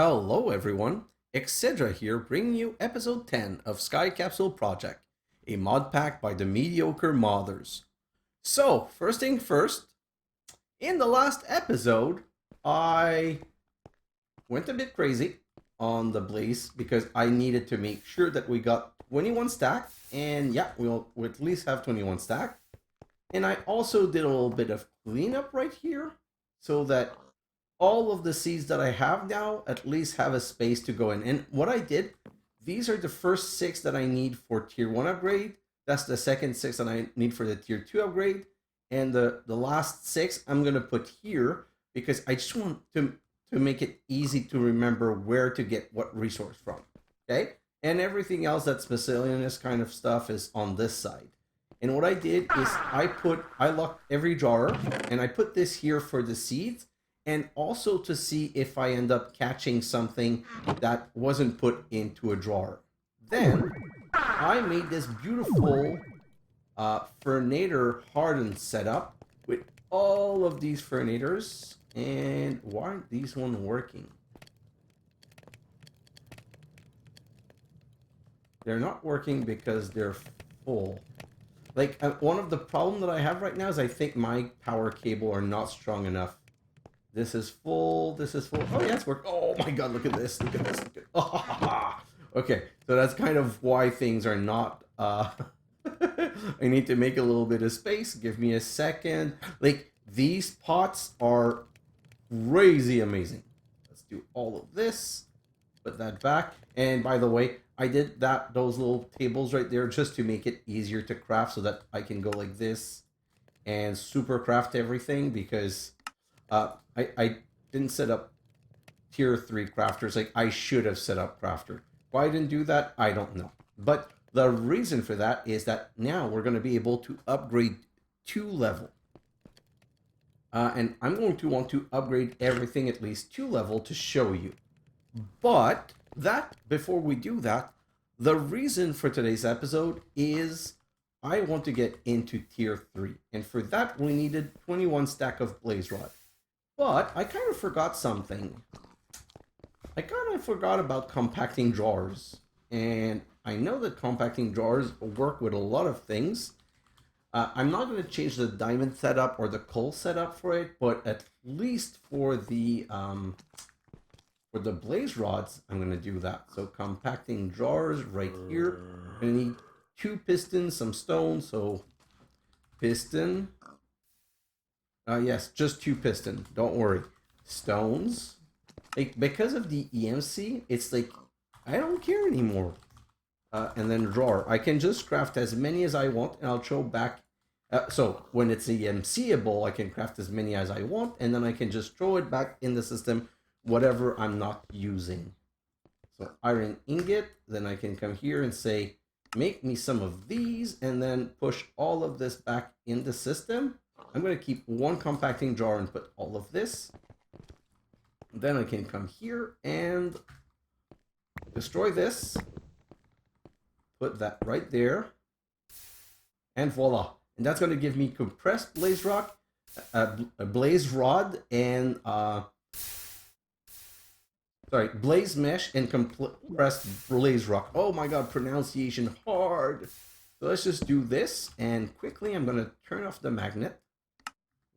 Hello everyone, xHedra here bringing you episode 10 of Sky Capsule Project, a mod pack by TheMediocreModders. So, first thing first, in the last episode, I went a bit crazy on the blaze because I needed to make sure that we got 21 stack, and yeah, we'll at least have 21 stack. And I also did a little bit of cleanup right here so that all of the seeds that I have now at least have a space to go in. And what I did, these are the first 6 that I need for tier 1 upgrade. That's the second 6 that I need for the tier 2 upgrade. And the last 6 I'm going to put here because I just want to make it easy to remember where to get what resource from. Okay? And everything else that's miscellaneous kind of stuff is on this side. And what I did is I locked every jar and I put this here for the seeds. And also to see if I end up catching something that wasn't put into a drawer. Then I made this beautiful Fernator hardened setup with all of these Fernators. And why aren't these ones working? They're not working because they're full. Like one of the problems that I have right now is I think my power cable are not strong enough. This is full. This is full. Oh, yeah, it's working. Oh, my God. Look at this. Look at this. Look at... Oh, okay. So that's kind of why things are not... I need to make a little bit of space. Give me a second. Like, these pots are crazy amazing. Let's do all of this. Put that back. And by the way, I did those little tables right there just to make it easier to craft so that I can go like this and super craft everything because... I didn't set up tier 3 crafters like I should have set up crafter. Why I didn't do that, I don't know. But the reason for that is that now we're going to be able to upgrade 2 level. And I'm going to want to upgrade everything at least 2 level to show you. But before we do that, the reason for today's episode is I want to get into tier 3. And for that, we needed 21 stack of blaze rod. But I kind of forgot something. I kind of forgot about compacting drawers. And I know that compacting drawers work with a lot of things. I'm not going to change the diamond setup or the coal setup for it, but at least for the blaze rods, I'm going to do that. So compacting drawers right here. I'm going to need 2 pistons, some stone. So piston. Yes, just 2 piston. Don't worry. Stones. Like, because of the EMC, it's like, I don't care anymore. And then drawer. I can just craft as many as I want, and I'll show back. So, when it's EMCable, I can craft as many as I want, and then I can just throw it back in the system, whatever I'm not using. So, iron ingot. Then I can come here and say, make me some of these, and then push all of this back in the system. I'm going to keep 1 compacting jar and put all of this. Then I can come here and destroy this. Put that right there. And voila. And that's going to give me compressed blaze rock, a blaze rod, and blaze mesh and compressed blaze rock. Oh my God, pronunciation hard. So let's just do this, and quickly I'm going to turn off the magnet.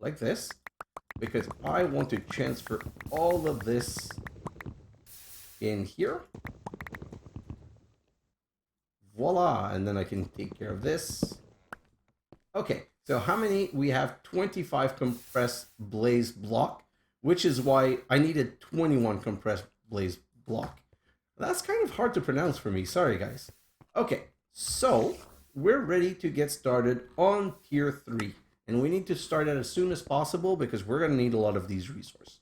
Like this, because I want to transfer all of this in here. Voila, and then I can take care of this. Okay, so how many? We have 25 compressed blaze block, which is why I needed 21 compressed blaze block. That's kind of hard to pronounce for me, sorry guys. Okay, so we're ready to get started on tier 3. And we need to start it as soon as possible because we're going to need a lot of these resources.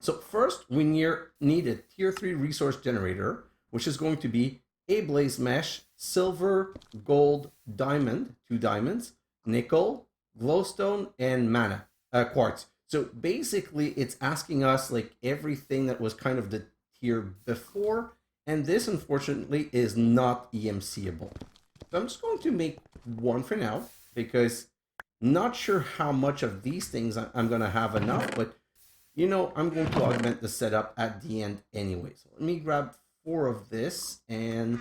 So first, we need a tier 3 resource generator, which is going to be a blaze mesh, silver, gold, diamond, 2 diamonds, nickel, glowstone, and mana, quartz. So basically, it's asking us like everything that was kind of the tier before. And this, unfortunately, is not EMCable. So I'm just going to make 1 for now because... not sure how much of these things I'm going to have enough, but You know, I'm going to augment the setup at the end anyway. So let me grab 4 of this. And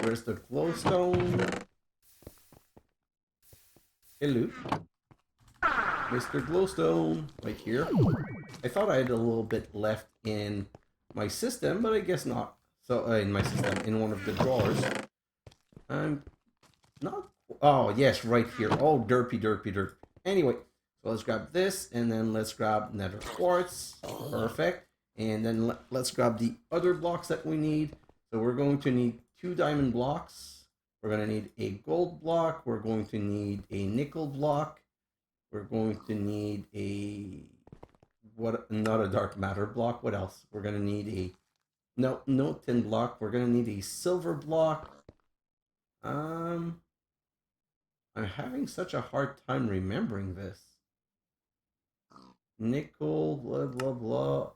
where's the glowstone? Hello. Mr. Glowstone. Right here. I thought I had a little bit left in my system, but I guess not. So, in my system, in one of the drawers. I'm not... Oh, yes, right here. Oh, derpy, derpy, derp. Anyway, so let's grab this, and then let's grab nether quartz. Perfect. And then let's grab the other blocks that we need. So we're going to need 2 diamond blocks. We're going to need a gold block. We're going to need a nickel block. We're going to need a... What? Not a dark matter block. What else? We're going to need a... No tin block. We're going to need a silver block. I'm having such a hard time remembering this. Nickel, blah, blah, blah.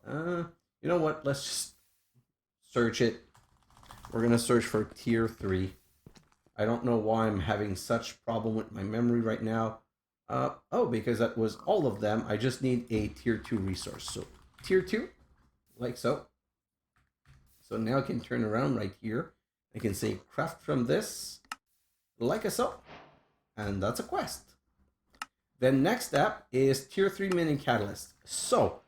You know what? Let's just search it. We're going to search for tier 3. I don't know why I'm having such problem with my memory right now. Oh, because that was all of them. I just need a tier 2 resource. So tier 2, like so. So now I can turn around right here. I can say craft from this, like so. And that's a quest. Then next step is tier 3 mini catalyst. So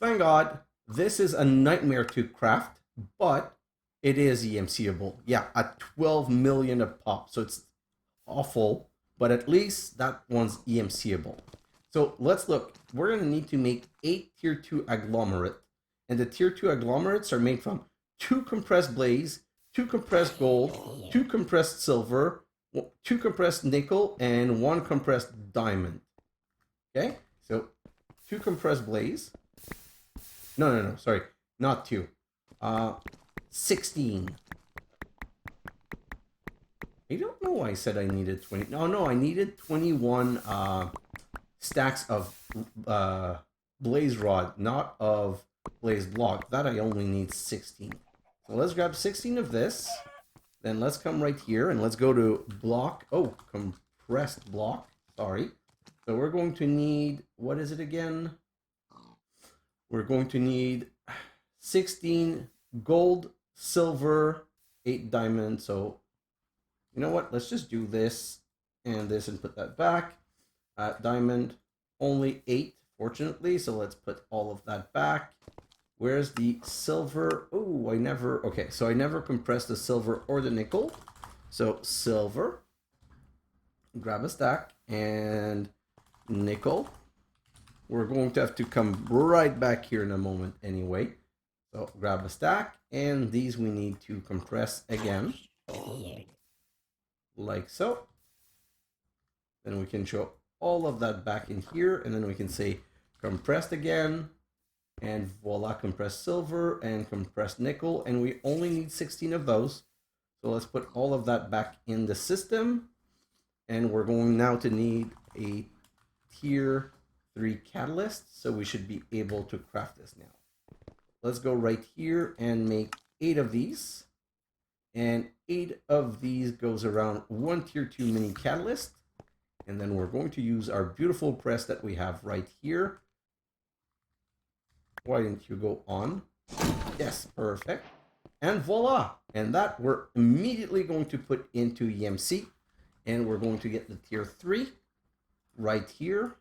thank God this is a nightmare to craft, but it is EMCable. Yeah, at 12 million a pop. So it's awful, but at least that one's EMCable. So let's look. We're going to need to make 8 tier 2 agglomerate. And the tier 2 agglomerates are made from 2 compressed blaze, 2 compressed gold, 2 compressed silver, 2 compressed nickel, and 1 compressed diamond. Okay, so 2 compressed blaze. No, sorry, not 2. 16. I don't know why I said I needed 20. No, I needed 21 stacks of blaze rod, not of blaze block. That I only need 16. So let's grab 16 of this. Then let's come right here and let's go to block. Oh, compressed block. Sorry. So we're going to need, what is it again? We're going to need 16 gold, silver, 8 diamond. So you know what? Let's just do this and this and put that back. Diamond, only 8, fortunately. So let's put all of that back. Where's the silver? Oh, okay, so I never compressed the silver or the nickel. So silver, grab a stack, and nickel. We're going to have to come right back here in a moment anyway. So grab a stack, and these we need to compress again. Like so. Then we can show all of that back in here, and then we can say compressed again. And voila, compressed silver and compressed nickel. And we only need 16 of those. So let's put all of that back in the system. And we're going now to need a tier 3 catalyst. So we should be able to craft this now. Let's go right here and make 8 of these. And 8 of these goes around 1 tier 2 mini catalyst. And then we're going to use our beautiful press that we have right here. Why didn't you go on? Yes, perfect. And voila. And that we're immediately going to put into EMC. And we're going to get the tier 3 right here.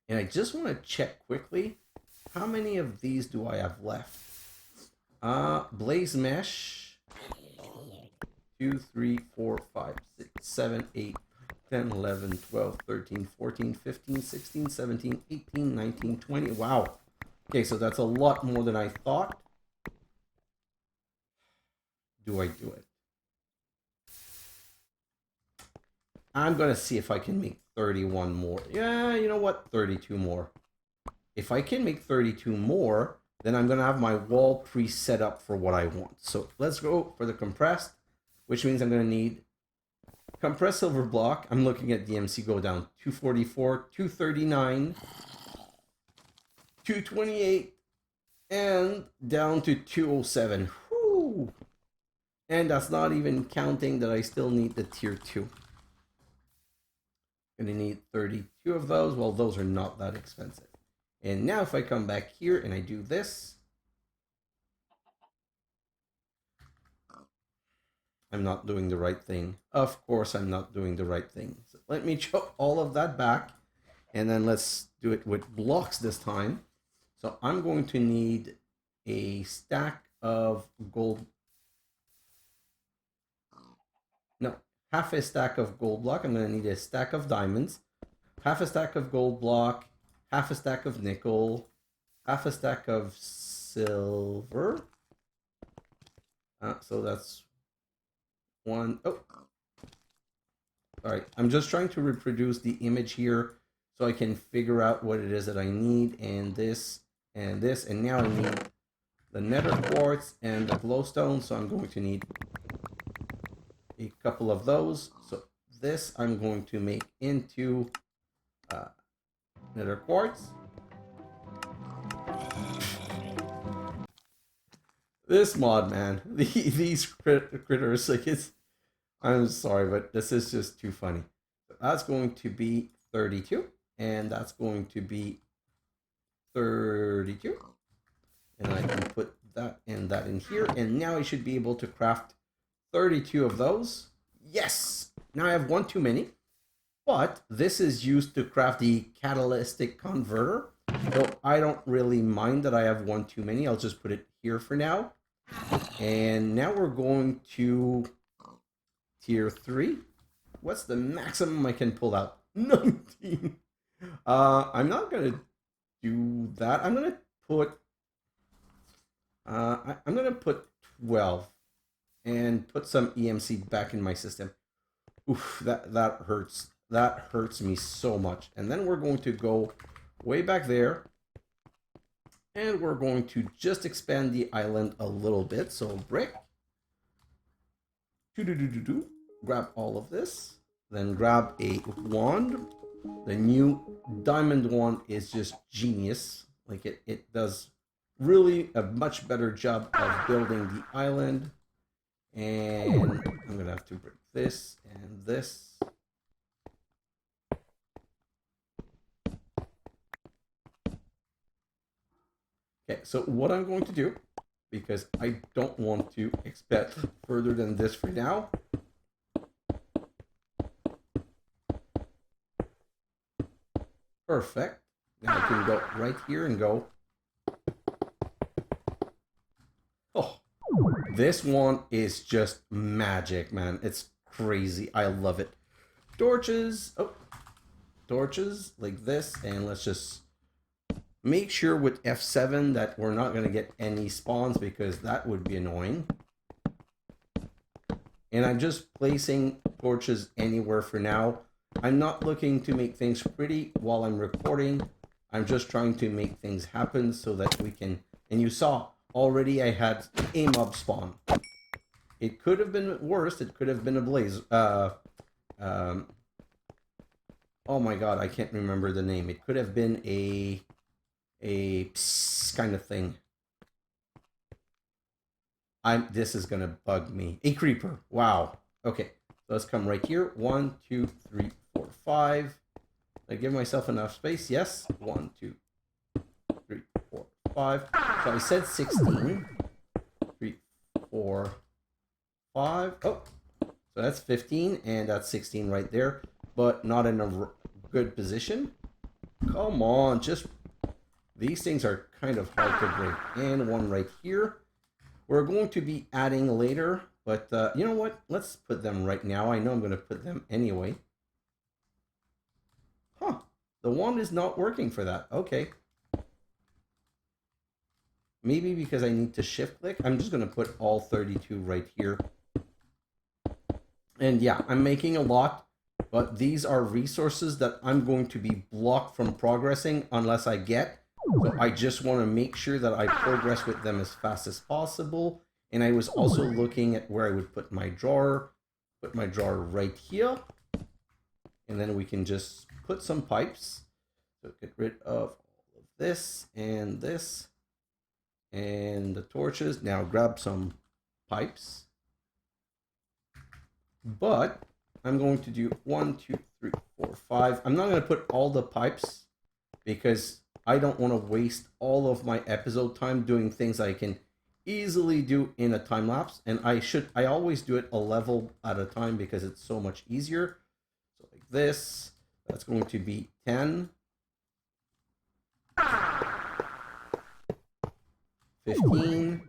And I just want to check quickly. How many of these do I have left? Blaze mesh. 2, 3, 4, 5, 6, 7, 8, 10, 11, 12, 13, 14, 15, 16, 17, 18, 19, 20. Wow. Okay, so that's a lot more than I thought. Do I do it? I'm going to see if I can make 31 more. Yeah, you know what? 32 more. If I can make 32 more, then I'm going to have my wall pre-set up for what I want. So let's go for the compressed, which means I'm going to need compressed silver block. I'm looking at the MC go down 244, 239, 228, and down to 207. Whew. And that's not even counting that I still need the tier 2. Going to need 32 of those. Well, those are not that expensive. And now if I come back here and I do this, I'm not doing the right thing. Of course I'm not doing the right thing. So let me chop all of that back, and then let's do it with blocks this time. So I'm going to need a stack of gold. No, half a stack of gold block. I'm going to need a stack of diamonds, half a stack of gold block, half a stack of nickel, half a stack of silver. So that's one. Oh, all right. I'm just trying to reproduce the image here so I can figure out what it is that I need, and this and this. And now I need the nether quartz and the glowstone. So I'm going to need a couple of those. So this I'm going to make into nether quartz. This mod, man, these critters, like I'm sorry, but this is just too funny. That's going to be 32, and that's going to be 32. And I can put that and that in here, and now I should be able to craft 32 of those. Yes! Now I have one too many, but this is used to craft the catalytic converter, so I don't really mind that I have one too many. I'll just put it here for now. And now we're going to tier 3. What's the maximum I can pull out? 19. I'm not gonna do that. I'm gonna put I'm gonna put 12 and put some EMC back in my system. Oof, that hurts. That hurts me so much. And then we're going to go way back there, and we're going to just expand the island a little bit. So brick. Grab all of this. Then grab a wand. The new diamond one is just genius. Like it does really a much better job of building the island. And I'm gonna have to break this and this. Okay, so what I'm going to do, because I don't want to expand further than this for now. Perfect. Now I can go right here and go. Oh, this one is just magic, man. It's crazy. I love it. Torches. Oh, torches like this. And let's just make sure with F7 that we're not going to get any spawns, because that would be annoying. And I'm just placing torches anywhere for now. I'm not looking to make things pretty while I'm recording. I'm just trying to make things happen so that we can... And you saw already I had a mob spawn. It could have been worse. It could have been a blaze. Oh my god, I can't remember the name. It could have been a kind of thing. This is gonna bug me. A creeper. Wow. Okay. So let's come right here. 1, 2, 3, 4, 5. I give myself enough space. Yes. 1, 2, 3, 4, 5. So I said 16. 3, 4, 5. Oh. So that's 15, and that's 16 right there. But not in a good position. Come on, just... These things are kind of hard to break. And one right here. We're going to be adding later, but you know what? Let's put them right now. I know I'm going to put them anyway. Huh. The wand is not working for that. Okay. Maybe because I need to shift click. I'm just going to put all 32 right here. And yeah, I'm making a lot, but these are resources that I'm going to be blocked from progressing unless I get. So I just want to make sure that I progress with them as fast as possible. And I was also looking at where I would put my drawer. Put my drawer right here. And then we can just put some pipes. So get rid of all of this and this. And the torches. Now grab some pipes. But I'm going to do 1, 2, 3, 4, 5. I'm not going to put all the pipes because I don't want to waste all of my episode time doing things I can easily do in a time lapse, and I always do it a level at a time because it's so much easier. So like this, that's going to be 10, 15,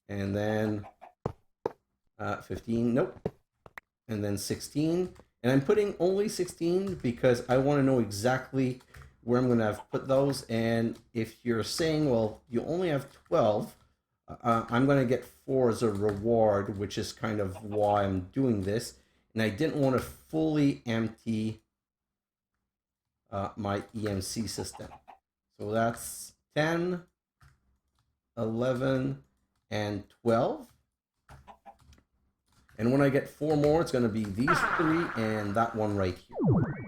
and then 15, nope, and then 16. And I'm putting only 16 because I want to know exactly where I'm going to have put those. And if you're saying, well, you only have 12, I'm going to get 4 as a reward, which is kind of why I'm doing this. And I didn't want to fully empty my EMC system. So that's 10, 11, and 12. And when I get 4 more, it's going to be these 3 and that one right here.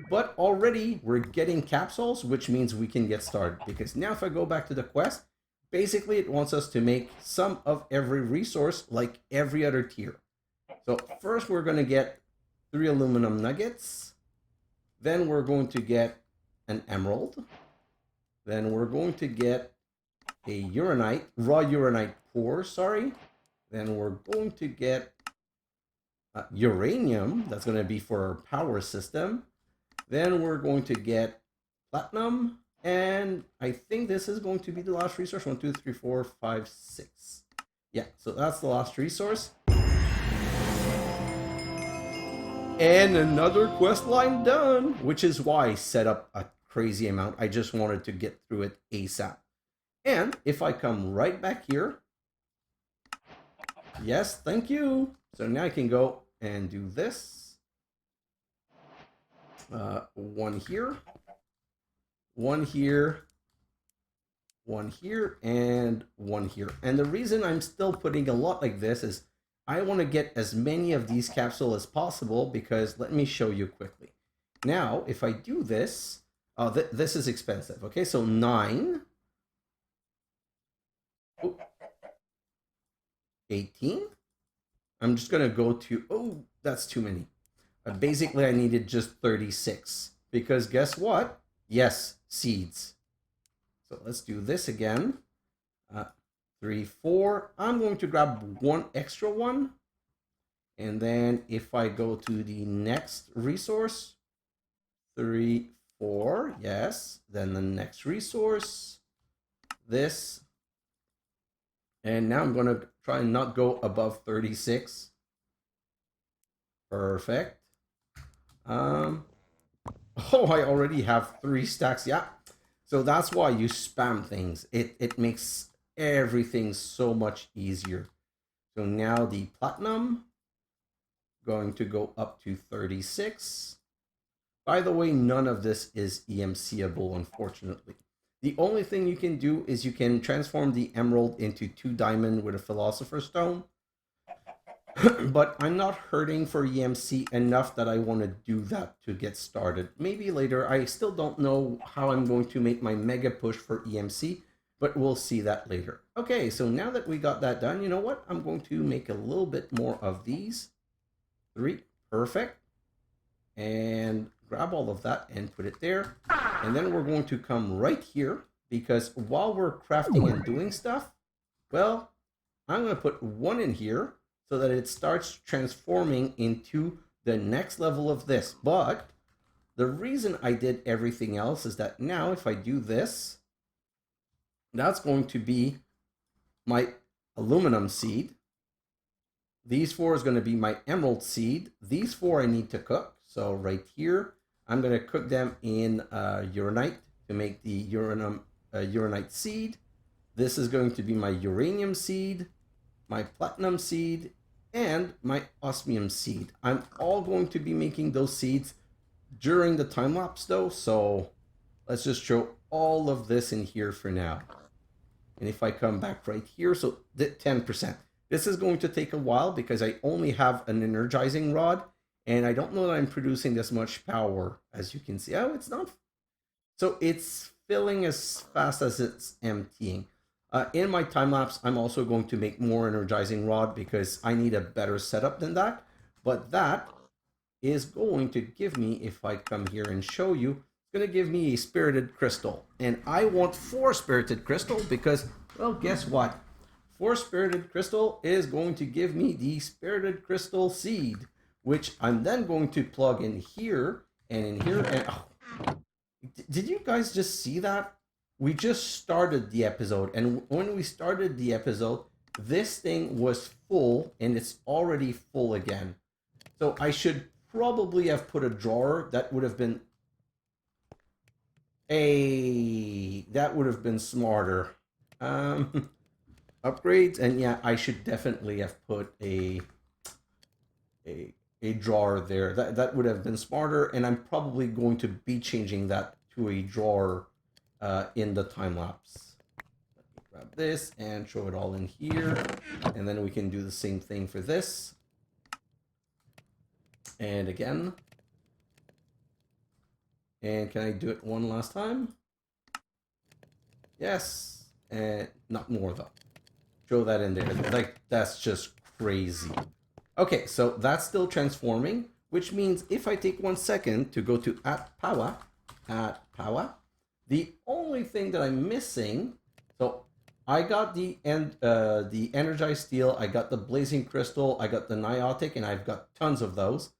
But already we're getting capsules, which means we can get started. Because now if I go back to the quest, basically it wants us to make some of every resource like every other tier. So first we're going to get 3 aluminum nuggets. Then we're going to get an emerald. Then we're going to get a uranite, raw uranite core, sorry. Then we're going to get uranium, that's going to be for our power system. Then we're going to get platinum, and I think this is going to be the last resource. 1, 2, 3, 4, 5, 6. Yeah, so that's the last resource. And another quest line done, which is why I set up a crazy amount. I just wanted to get through it ASAP. And if I come right back here, yes, thank you. So now I can go and do this. 1 here, 1 here, 1 here, and 1 here. And the reason I'm still putting a lot like this is I want to get as many of these capsules as possible, because let me show you quickly. Now, if I do this, this is expensive. Okay, so 9, 18. I'm just going to go to, oh, that's too many. Basically, I needed just 36, because guess what? Yes, seeds. So let's do this again. 3, 4. I'm going to grab 1 extra one. And then if I go to the next resource, 3, 4, yes. Then the next resource, this. And now I'm going to try and not go above 36. Perfect. Oh, I already have 3 stacks. Yeah. So that's why you spam things. It makes everything so much easier. So now the platinum going to go up to 36. By the way, none of this is EMCable, unfortunately. The only thing you can do is you can transform the emerald into 2 diamond with a philosopher's stone. But I'm not hurting for EMC enough that I want to do that to get started. Maybe later. I still don't know how I'm going to make my mega push for EMC, but we'll see that later. Okay, so now that we got that done, you know what? I'm going to make a little bit more of these. 3, perfect. And grab all of that and put it there. And then we're going to come right here, because while we're crafting and doing stuff, well, I'm going to put 1 in here so that it starts transforming into the next level of this. But the reason I did everything else is that now if I do this, that's going to be my aluminum seed. These 4 is going to be my emerald seed. These 4 I need to cook. So right here, I'm going to cook them in uranite to make the uranite seed. This is going to be my uranium seed, my platinum seed, and my osmium seed. I'm all going to be making those seeds during the time lapse though, so let's just show all of this in here for now. And if I come back right here, so 10%. This is going to take a while because I only have an energizing rod, and I don't know that I'm producing this much power, as you can see. Oh, it's not. So it's filling as fast as it's emptying. In my time lapse, I'm also going to make more energizing rod because I need a better setup than that. But that is going to give me, if I come here and show you, it's going to give me a spirited crystal. And I want 4 spirited crystal because, well, guess what? 4 spirited crystal is going to give me the spirited crystal seed, which I'm then going to plug in here and in here. And oh, did you guys just see that? We just started the episode, and when we started the episode, this thing was full, and it's already full again. So I should probably have put a drawer. That would have been smarter. Upgrades, and yeah, I should definitely have put a drawer there. That would have been smarter, and I'm probably going to be changing that to a drawer in the time lapse. Let me grab this and show it all in here, and then we can do the same thing for this. And again. And can I do it one last time? Yes. And not more though. Show that in there. Like, that's just crazy. Okay, so that's still transforming, which means if I take 1 second to go to @Powah, the only thing that I'm missing, so I got the energized steel, I got the blazing crystal, I got the niotic, and I've got tons of those.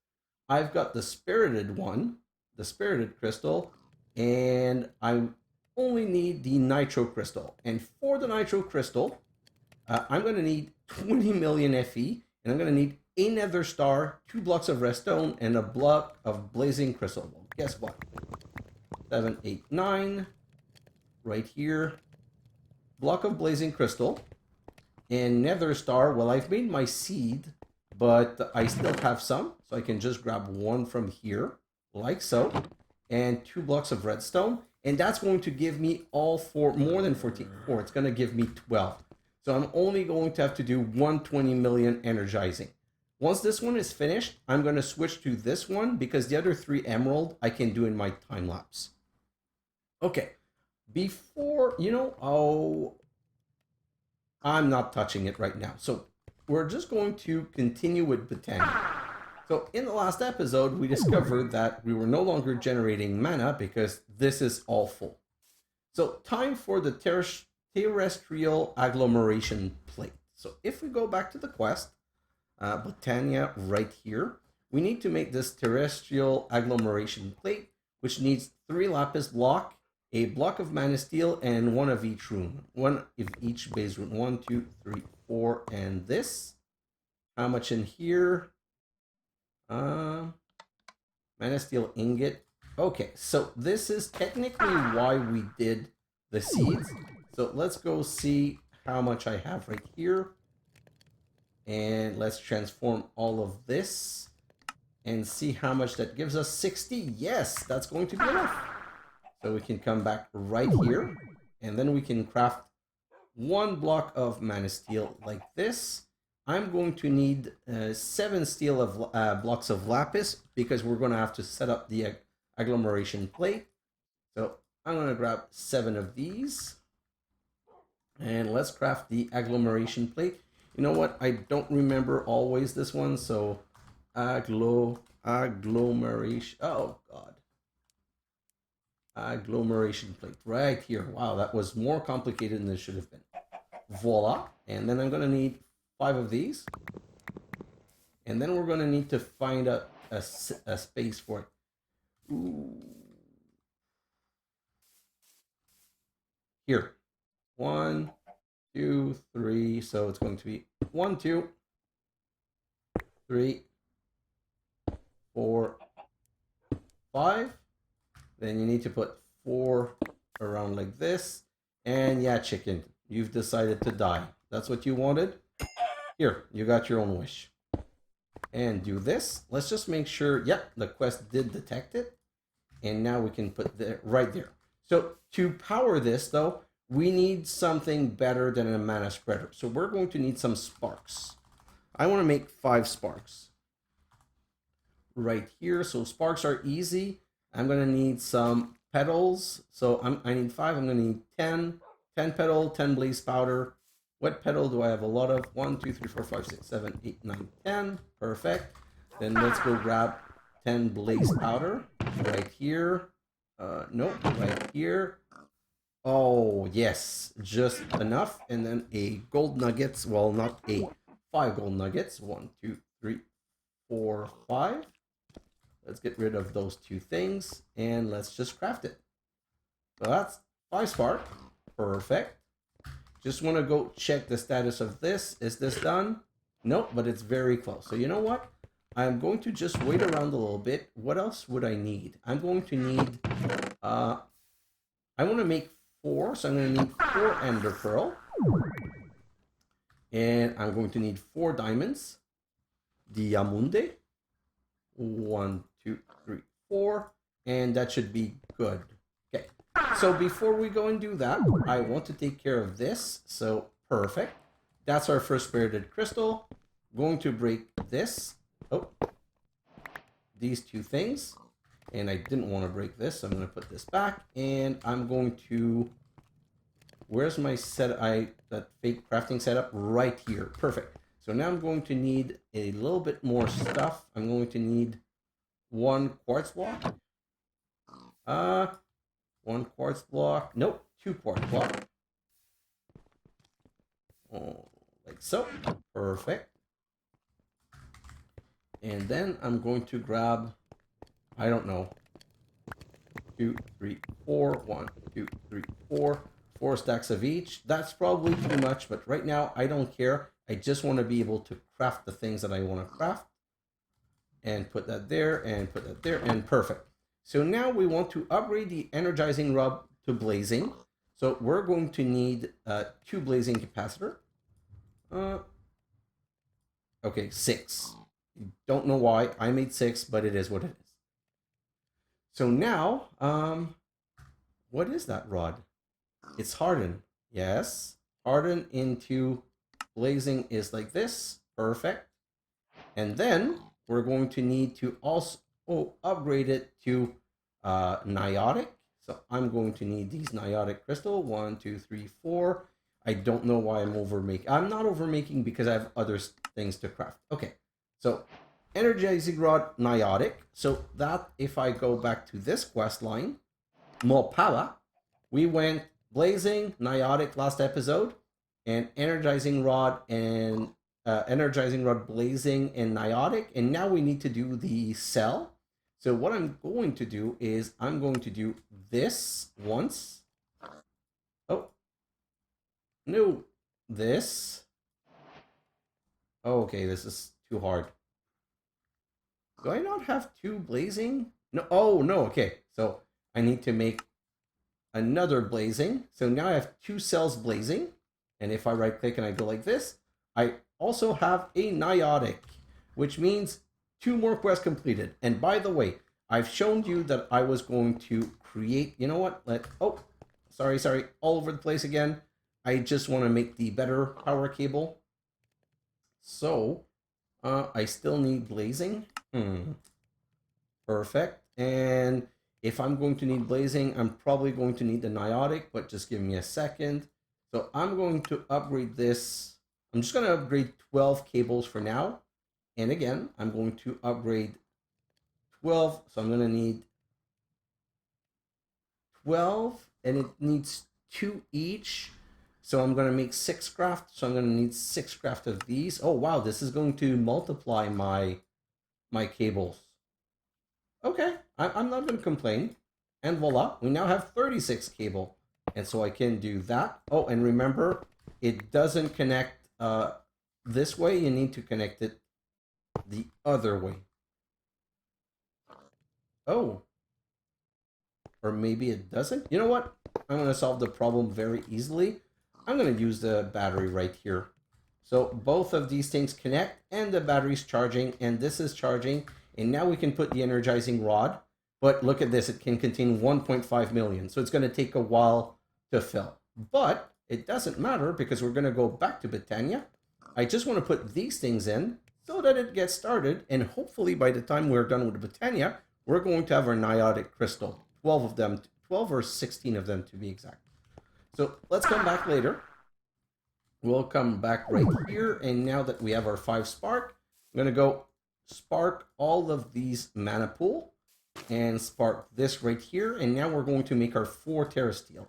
I've got the spirited one, the spirited crystal, and I only need the nitro crystal. And for the nitro crystal, I'm going to need 20 million Fe, and I'm going to need a nether star, 2 blocks of redstone, and a block of blazing crystal. Well, guess what? 7, 8, 9, right here. Block of blazing crystal, and nether star. Well, I've made my seed, but I still have some, so I can just grab 1 from here, like so, and 2 blocks of redstone, and that's going to give me all 4, more than 14, 4. It's going to give me 12. So I'm only going to have to do 120 million energizing. Once this one is finished, I'm going to switch to this one because the other 3 emerald I can do in my time lapse. Okay, before, I'm not touching it right now. So we're just going to continue with Botania. So in the last episode, we discovered that we were no longer generating mana because this is all full. So time for the terrestrial agglomeration plate. So if we go back to the quest, Botania right here, we need to make this terrestrial agglomeration plate, which needs 3 lapis block, a block of mana steel, and 1 of each rune. 1 of each base rune. 1, 2, 3, 4, and this. How much in here? Mana steel ingot. Okay, so this is technically why we did the seeds. So let's go see how much I have right here. And let's transform all of this and see how much that gives us. 60. Yes, that's going to be enough. So we can come back right here, and then we can craft 1 block of mana steel like this. I'm going to need 7 steel of blocks of lapis because we're going to have to set up the agglomeration plate. So I'm going to grab 7 of these, and let's craft the agglomeration plate. You know what? I don't remember always this one, so agglomeration. Oh God. Agglomeration plate right here. Wow, that was more complicated than it should have been. Voila. And then I'm going to need 5 of these. And then we're going to need to find a space for it. Ooh. Here. 1, 2, 3. So it's going to be 1, 2, 3, 4, 5. Then you need to put 4 around like this. And yeah, chicken, you've decided to die. That's what you wanted? Here, you got your own wish. And do this. Let's just make sure, yep, the quest did detect it. And now we can put it right there. So to power this, though, we need something better than a mana spreader. So we're going to need some sparks. I want to make 5 sparks. Right here. So sparks are easy. I'm going to need some petals. So I need 5. I'm going to need 10. 10 petal, 10 blaze powder. What petal do I have a lot of? 1, 2, 3, 4, 5, 6, 7, 8, 9, 10. Perfect. Then let's go grab 10 blaze powder right here. Nope, right here. Oh, yes, just enough. And then a gold nuggets. Well, not a 5 gold nuggets. 1, 2, 3, 4, 5. Let's get rid of those 2 things and let's just craft it. So that's 5 spark. Perfect. Just want to go check the status of this. Is this done? Nope, but it's very close. So you know what? I'm going to just wait around a little bit. What else would I need? I'm going to need, I want to make 4, so I'm going to need 4 ender pearl. And I'm going to need 4 diamonds. Diamunde. 1, 2, 3, 4. And that should be good. Okay. So before we go and do that, I want to take care of this. So perfect. That's our first spirited crystal. Going to break this. Oh. These 2 things. And I didn't want to break this, so I'm going to put this back. And I'm going to... Where's my set? That fake crafting setup? Right here. Perfect. So now I'm going to need a little bit more stuff. I'm going to need 1 quartz block. 1 quartz block. Nope, 2 quartz block. Oh, like so. Perfect. And then I'm going to grab, I don't know, 2, 3, 4. 1, 2, 3, 4. 4 stacks of each. That's probably too much, but right now I don't care. I just want to be able to craft the things that I want to craft. And put that there, and put that there, and perfect. So now we want to upgrade the energizing rod to blazing. So we're going to need 2 blazing capacitor. Okay, 6. Don't know why I made 6, but it is what it is. So now, what is that rod? It's hardened. Yes. Hardened into blazing is like this. Perfect. And then we're going to need to also upgrade it to Niotic. So I'm going to need these Niotic crystal. 1, 2, 3, 4. I don't know why I'm overmaking. I'm not overmaking because I have other things to craft. Okay. So energizing rod, Niotic. So that if I go back to this quest line, Powah, we went blazing, Niotic last episode, and energizing rod and blazing and Niotic, and now we need to do the cell. So what I'm going to do is I'm going to do this once. Oh no, this. Oh, okay, this is too hard. Do I not have 2 blazing? No. Oh no. Okay, so I need to make another blazing. So now I have 2 cells blazing. And if I right click and I go like this, I also have a Niotic, which means 2 more quests completed. And by the way, I've shown you that I was going to create, you know what? Sorry, all over the place again. I just want to make the better power cable. So, I still need blazing. Perfect. And if I'm going to need blazing, I'm probably going to need the Niotic, but just give me a second. So I'm going to upgrade this. I'm just going to upgrade 12 cables for now. And again, I'm going to upgrade 12. So I'm going to need 12, and it needs 2 each. So I'm going to make 6 craft. So I'm going to need 6 craft of these. Oh, wow. This is going to multiply my cables. Okay, I'm not going to complain. And voila, we now have 36 cable. And so I can do that. Oh, and remember, it doesn't connect this way. You need to connect it the other way. Oh. Or maybe it doesn't. You know what? I'm going to solve the problem very easily. I'm going to use the battery right here. So both of these things connect, and the battery's charging, and this is charging. And now we can put the energizing rod. But look at this. It can contain 1.5 million. So it's going to take a while to fill. But it doesn't matter because we're going to go back to Botania. I just want to put these things in so that it gets started. And hopefully by the time we're done with Botania, we're going to have our Niotic crystal. 12 of them, 12 or 16 of them to be exact. So let's come back later. We'll come back right here. And now that we have our 5 spark, I'm going to go spark all of these mana pool. and spark this right here. And now we're going to make our 4 terrasteel.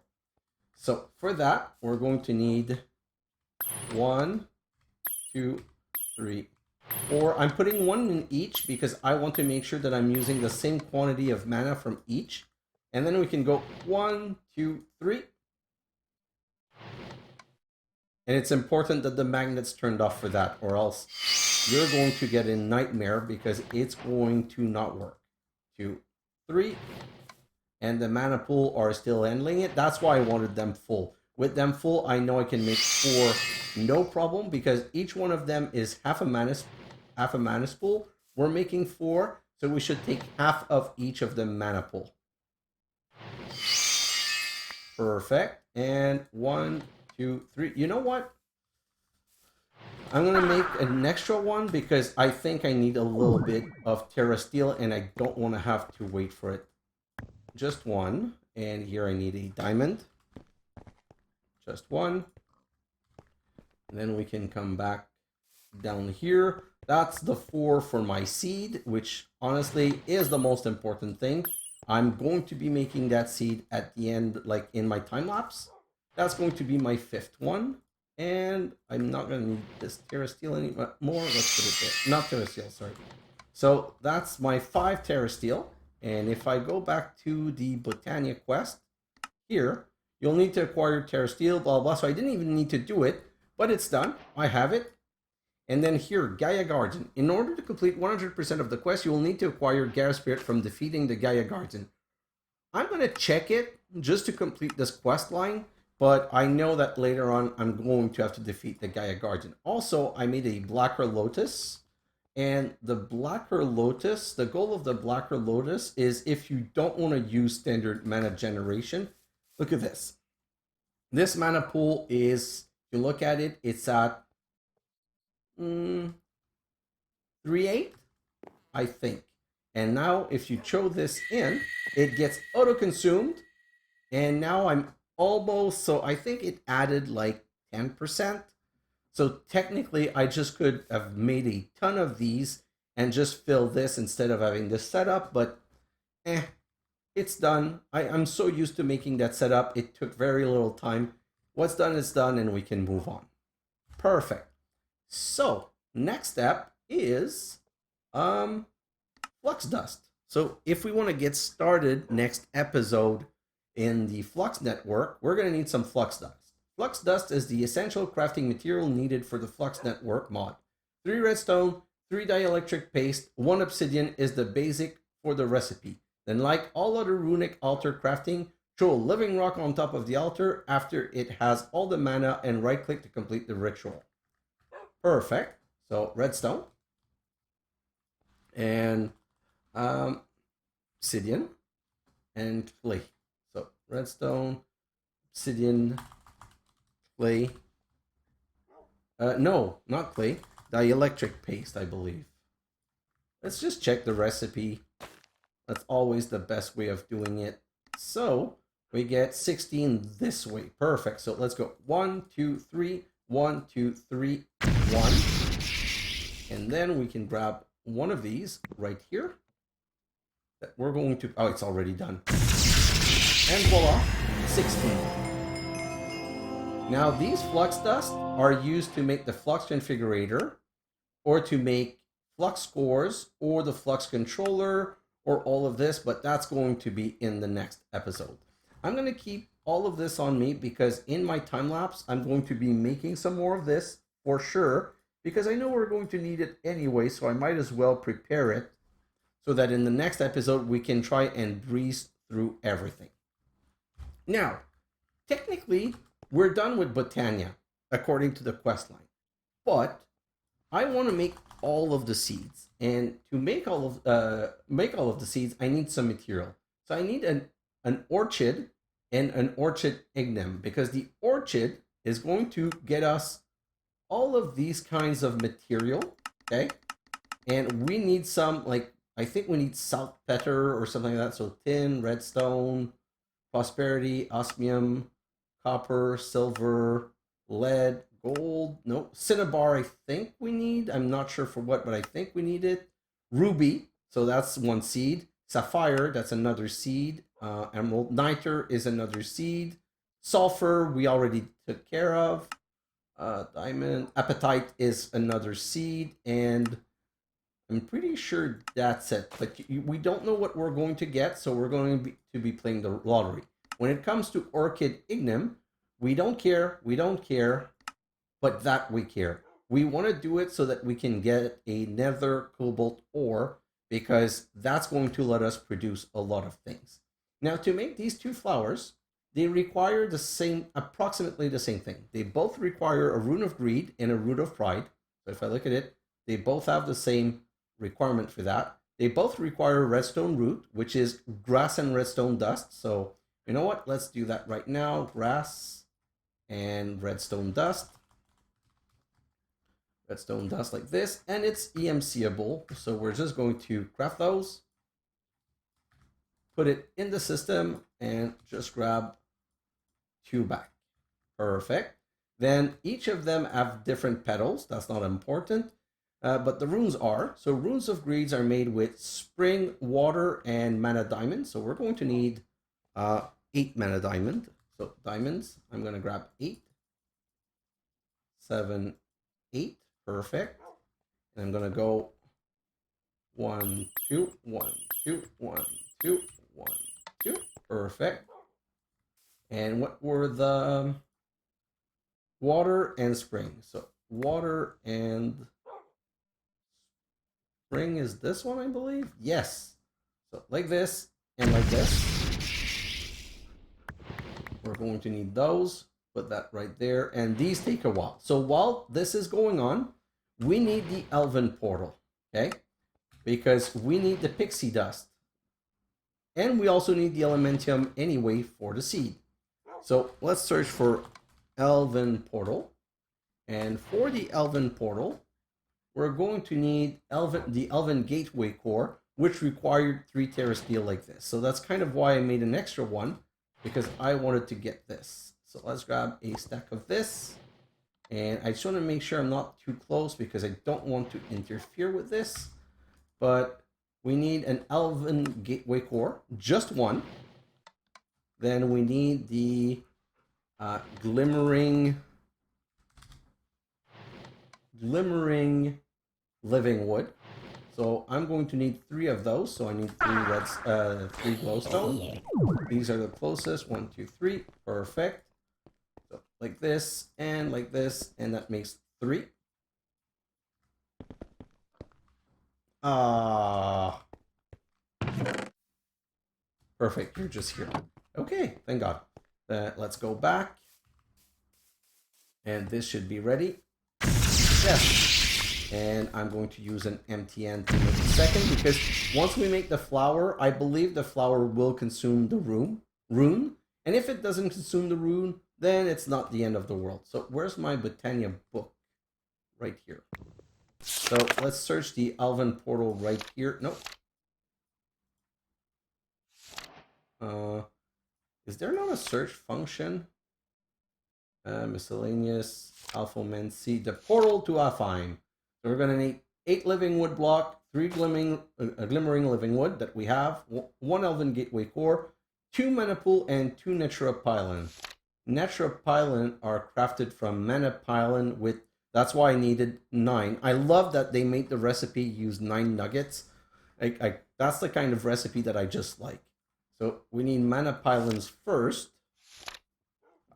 So for that, we're going to need 1, 2, 3, 4. I'm putting 1 in each because I want to make sure that I'm using the same quantity of mana from each. And then we can go 1, 2, 3. And it's important that the magnet's turned off for that, or else you're going to get a nightmare because it's going to not work. 2, 3. And the mana pool are still handling it. That's why I wanted them full. With them full, I know I can make 4 no problem because each one of them is half a mana pool. We're making 4, so we should take half of each of the mana pool. Perfect. And 1, 2, 3. You know what? I'm going to make an extra one because I think I need a little bit of terrasteel and I don't want to have to wait for it. Just 1. And here I need a diamond. Just 1. And then we can come back down here. That's the 4 for my seed, which honestly is the most important thing. I'm going to be making that seed at the end, like in my time lapse. That's going to be my 5th one. And I'm not going to need this terrasteel anymore. Let's put it there. Not terrasteel, sorry. So that's my 5 terrasteel. And if I go back to the Botania quest, here, you'll need to acquire terrasteel, blah, blah. So I didn't even need to do it, but it's done. I have it. And then here, Gaia Guardian. In order to complete 100% of the quest, you will need to acquire Gaia Spirit from defeating the Gaia Guardian. I'm going to check it just to complete this quest line, but I know that later on I'm going to have to defeat the Gaia Guardian. Also, I made a Blacker Lotus, and the Blacker Lotus, the goal of the Blacker Lotus is if you don't want to use standard mana generation, look at this. This mana pool is, if you look at it, it's at 3/8, I think. And now if you throw this in, it gets auto-consumed. And now I'm almost, so I think it added like 10%. So technically I just could have made a ton of these and just fill this instead of having this setup, but it's done. I'm so used to making that setup. It took very little time. What's done is done and we can move on. Perfect. So next step is flux dust. So if we want to get started next episode in the Flux network, we're going to need some flux dust. Flux dust is the essential crafting material needed for the Flux network mod. 3 redstone, 3 dielectric paste, 1 obsidian is the basic for the recipe. Then, like all other runic altar crafting, throw a living rock on top of the altar after it has all the mana and right click to complete the ritual. Perfect. So redstone and obsidian and clay. So redstone, obsidian, clay. No, not clay. Dielectric paste, I believe. Let's just check the recipe. That's always the best way of doing it. So we get 16 this way. Perfect. So let's go 1, 2, 3, 1, 2, 3, 1. And then we can grab one of these right here. That we're going to, oh, it's already done. And voila, 16. Now these flux dust are used to make the flux configurator or to make flux cores or the flux controller or all of this, but that's going to be in the next episode. I'm going to keep all of this on me because in my time lapse, I'm going to be making some more of this for sure because I know we're going to need it anyway, so I might as well prepare it so that in the next episode, we can try and breeze through everything. Now, technically, we're done with Botania, according to the quest line. But I want to make all of the seeds. And to make all of the seeds, I need some material. So I need an orchid and an orchid ignem, because the orchid is going to get us all of these kinds of material, okay? And we need some, like, I think we need saltpeter or something like that. So tin, redstone, prosperity, osmium, copper, silver, lead, gold, no, cinnabar I think we need. I'm not sure for what, but I think we need it. Ruby, so that's 1 seed. Sapphire, that's another seed. Emerald Niter is another seed. Sulfur, we already took care of. Diamond Apatite is another seed, and I'm pretty sure that's it. But we don't know what we're going to get, so we're going to be playing the lottery. When it comes to Orchid Ignim, we don't care, but that we care. We want to do it so that we can get a nether cobalt ore, because that's going to let us produce a lot of things. Now, to make these two flowers, they require approximately the same thing. They both require a rune of greed and a rune of pride. So if I look at it, they both have the same requirement for that. They both require redstone root, which is grass and redstone dust. So you know what? Let's do that right now. Grass and redstone dust. Redstone dust like this, and it's EMCable. So we're just going to craft those, put it in the system, and just grab 2 back. Perfect. Then each of them have different petals. That's not important, but the runes are. So runes of greeds are made with spring, water, and mana diamond. So we're going to need 8 mana diamond. So diamonds, I'm going to grab 8, 7, 8. Perfect. And I'm going to go 1, 2, 1, 2, 1, 2, 1, 2. Perfect. And what were the water and spring? So water and spring is this one, I believe. Yes. So like this and like this. We're going to need those. Put that right there. And these take a while. So while this is going on, we need the elven portal. Okay. Because we need the pixie dust. And we also need the elementium anyway for the seed. So let's search for elven portal. And for the elven portal, we're going to need the elven gateway core, which required 3 terra steel like this. So that's kind of why I made an extra one, because I wanted to get this. So let's grab a stack of this. And I just want to make sure I'm not too close, because I don't want to interfere with this. But we need an elven gateway core, just one. Then we need the glimmering living wood. So I'm going to need 3 of those. So I need 3 glowstone. These are the closest. 1, 2, 3. Perfect. So like this, and that makes 3. Perfect. You're just here. Okay, thank God. Let's go back. And this should be ready. Yes. And I'm going to use an MTN to make a second, because once we make the flower, I believe the flower will consume the rune. And if it doesn't consume the rune, then it's not the end of the world. So where's my Botania book? Right here. So let's search the elven portal right here. Nope. Is there not a search function? Miscellaneous alphomancy. The portal to Afine. So we're going to need 8 living wood block, 3 glimmering living wood that we have, 1 elven gateway core, 2 mana pool, and 2 netropylon. Netropylon are crafted from mana pylon with. That's why I needed 9. I love that they made the recipe use 9 nuggets. That's the kind of recipe that I just like. So we need mana pylons first.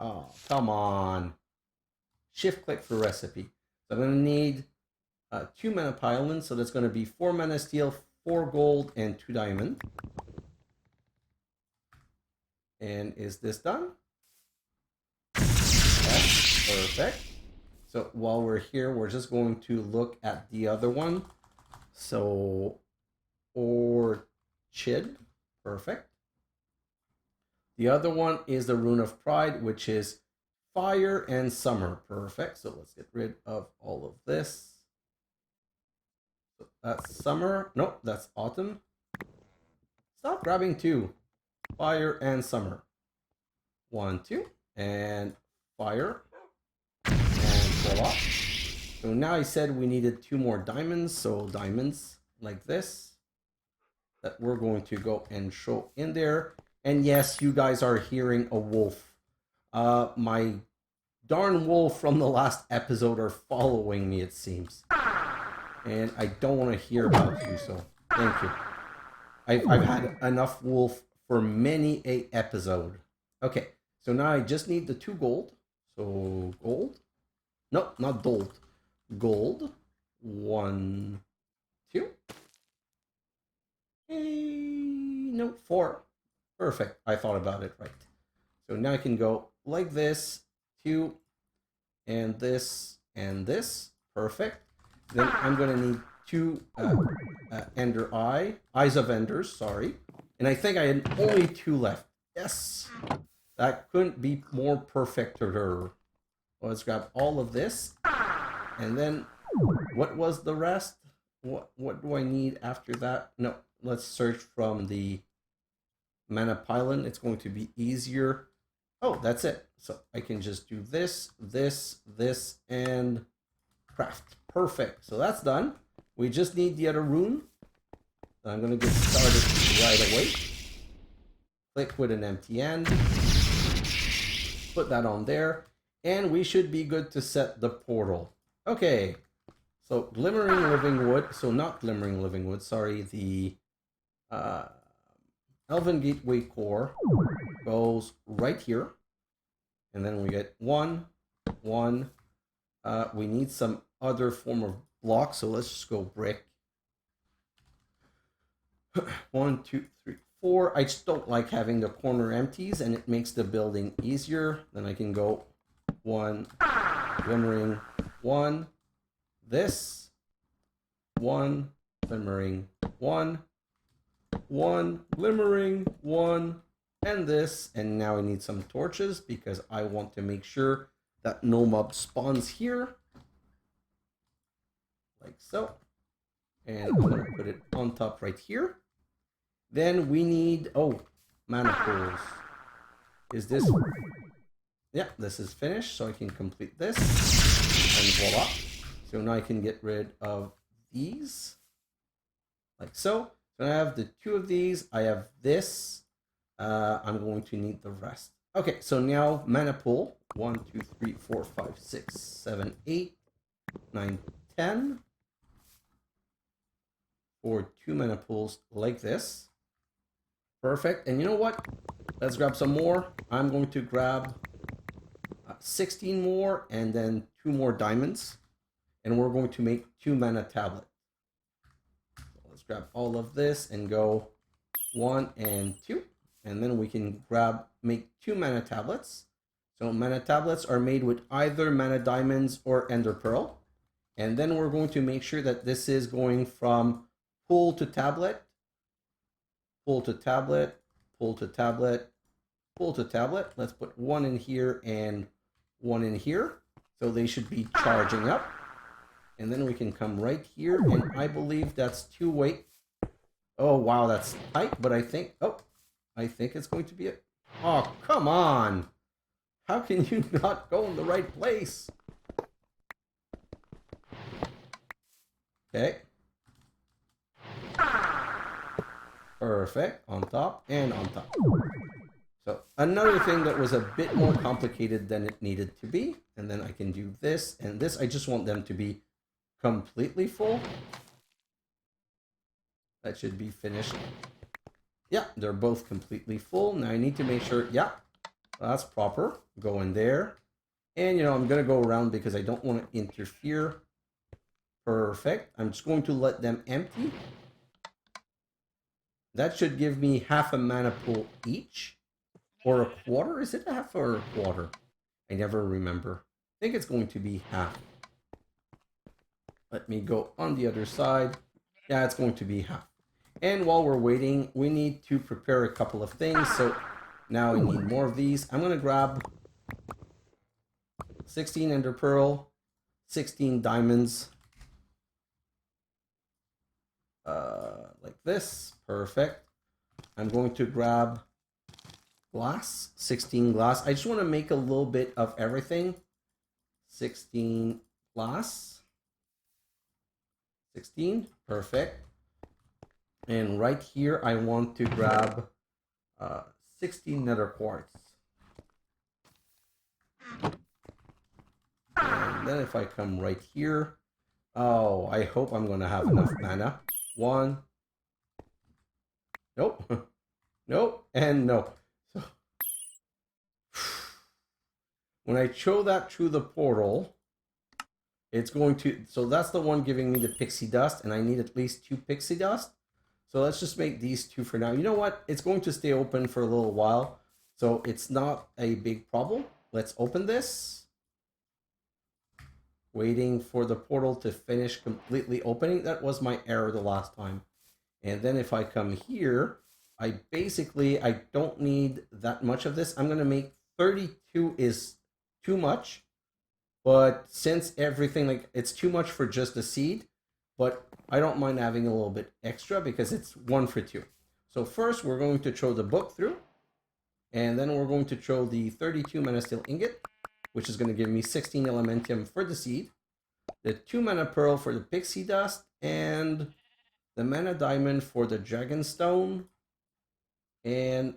Oh, come on. Shift click for recipe. So I'm going to need 2 mana pylons. So that's going to be 4 mana steel, 4 gold, and 2 diamond. And is this done? Yes, perfect. So while we're here, we're just going to look at the other one. So Orechid, perfect. The other one is the Rune of Pride, which is fire and summer, perfect. So let's get rid of all of this. So that's summer. Nope, that's autumn. Stop grabbing 2. Fire and summer. 1, 2, and fire. Voila. So now I said we needed 2 more diamonds, so diamonds like this. that we're going to go and show in there. And yes, you guys are hearing a wolf. My darn wolf from the last episode are following me, it seems. And I don't want to hear about you, so thank you. I've had enough wolf for many a episode. Okay, so now I just need the 2 gold. So gold? No, not gold. Gold. 1, 2. No, 4. Perfect. I thought about it right. So now I can go like this, 2, and this, and this. Perfect. Then I'm going to need 2 eyes of enders, sorry. And I think I had only 2 left. Yes. That couldn't be more perfect. Let's grab all of this. And then what was the rest? What do I need after that? No, let's search from the mana pylon. It's going to be easier. Oh, that's it. So I can just do this, this, this, and craft. Perfect. So that's done. We just need the other rune. I'm going to get started right away. Click with an empty end. Put that on there. And we should be good to set the portal. Okay. So Glimmering Living Wood. So not Glimmering Living Wood. Sorry. The Elven Gateway Core goes right here. And then we get 1, 1. We need some other form of block. So let's just go brick. 1, 2, 3, 4. I just don't like having the corner empties, and it makes the building easier. Then I can go 1, glimmering, 1, this, 1, glimmering, 1, 1, glimmering, 1, and this. And now I need some torches because I want to make sure that no mob spawns here. Like so. And I'm going to put it on top right here. Then we need, mana pools. Is this, yeah, this is finished, so I can complete this. And voila. So now I can get rid of these. Like so. So I have the 2 of these. I have this. I'm going to need the rest. Okay, so now mana pool. 1, 2, 3, 4, 5, 6, 7, 8, 9, 10. For 2 mana pools like this. Perfect. And you know what? Let's grab some more. I'm going to grab 16 more and then 2 more diamonds. And we're going to make 2 mana tablet. So let's grab all of this and go 1 and 2. And then we can make 2 mana tablets. So mana tablets are made with either mana diamonds or ender pearl. And then we're going to make sure that this is going from pool to tablet, pull to tablet, pull to tablet, pull to tablet. Let's put 1 in here and 1 in here. So they should be charging up. And then we can come right here. And I believe that's 2 weight. Oh, wow, that's tight. But I think it's going to be it. Oh, come on. How can you not go in the right place? Okay. Perfect. On top and on top. So another thing that was a bit more complicated than it needed to be. And then I can do this and this. I just want them to be completely full. That should be finished. Yeah, they're both completely full. Now I need to make sure, yeah, that's proper. Go in there. And, I'm going to go around because I don't want to interfere. Perfect. I'm just going to let them empty. That should give me half a mana pool each. Or a quarter? Is it a half or a quarter? I never remember. I think it's going to be half. Let me go on the other side. Yeah, it's going to be half. And while we're waiting, we need to prepare a couple of things. So now we need more of these. I'm going to grab 16 ender pearl, 16 diamonds. Like this. Perfect. I'm going to grab glass, 16 glass. I just want to make a little bit of everything. 16 glass. 16. Perfect. And right here, I want to grab 16 nether quartz. And then if I come right here, oh, I hope I'm going to have enough mana. 1. Nope. Nope. And no. So, when I throw that through the portal, it's going to... So that's the one giving me the pixie dust, and I need at least 2 pixie dust. So let's just make these 2 for now. You know what? It's going to stay open for a little while, so it's not a big problem. Let's open this. Waiting for the portal to finish completely opening. That was my error the last time. And then if I come here, I don't need that much of this. I'm going to make 32 is too much. But since everything, like, it's too much for just the seed, but I don't mind having a little bit extra because it's 1 for 2. So first we're going to throw the book through, and then we're going to throw the 32 mana steel ingot, which is going to give me 16 elementium for the seed, the 2 mana pearl for the pixie dust, and the mana diamond for the dragon stone. And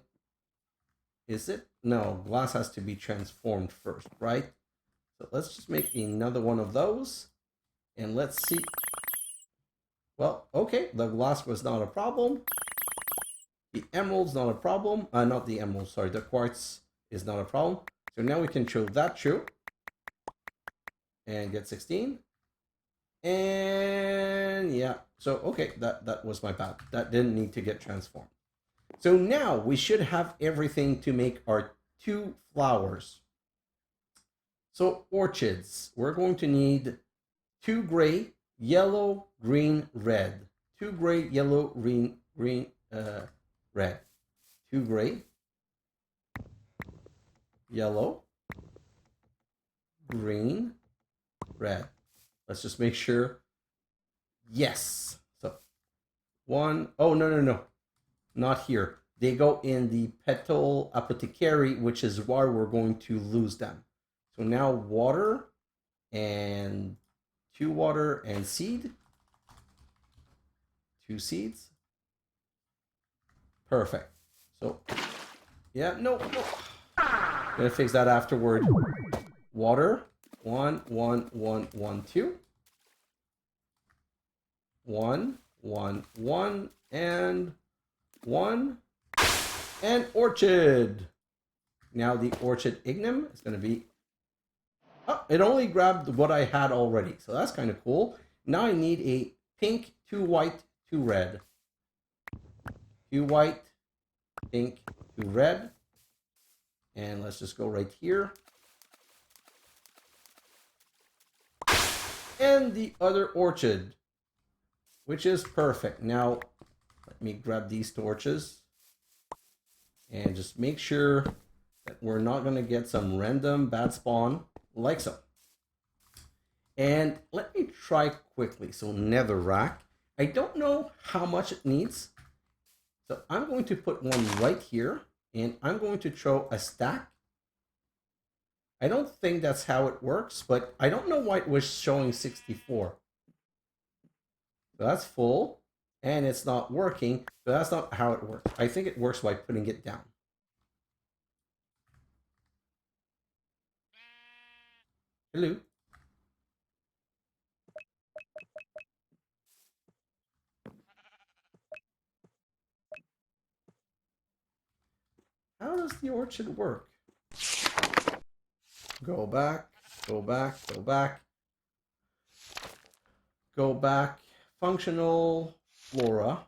is it? No, glass has to be transformed first, right? So let's just make another one of those, and let's see. Well, okay, the glass was not a problem. The emerald's not a problem. Not the emerald, sorry, the quartz is not a problem. So now we can throw that through and get 16. And yeah, so okay, that was my bad. That didn't need to get transformed. So now we should have everything to make our 2 flowers. So orchids, we're going to need 2 gray, yellow, green, red. 2 gray, yellow, red. 2 gray, yellow, green, red. Let's just make sure. Yes. So 1. Oh, no. Not here. They go in the petal apothecary, which is why we're going to lose them. So now water and 2 water and seed. 2 seeds. Perfect. So, yeah, no. Gonna fix that afterward. Water. 1, 1, 1, 1, 2. 1, 1, 1, and 1. And orchid. Now the orchid ignum is going to be... Oh, it only grabbed what I had already. So that's kind of cool. Now I need a pink, 2 white, 2 red. 2 white, pink, 2 red. And let's just go right here. And the other orchid, which is perfect. Now, let me grab these torches and just make sure that we're not going to get some random bad spawn like so. And let me try quickly. So nether rack. I don't know how much it needs. So I'm going to put one right here, and I'm going to throw a stack. I don't think that's how it works, but I don't know why it was showing 64. So that's full, and it's not working, but that's not how it works. I think it works by putting it down. Hello. How does the orchid work? Go back, go back, go back. Go back. Functional flora.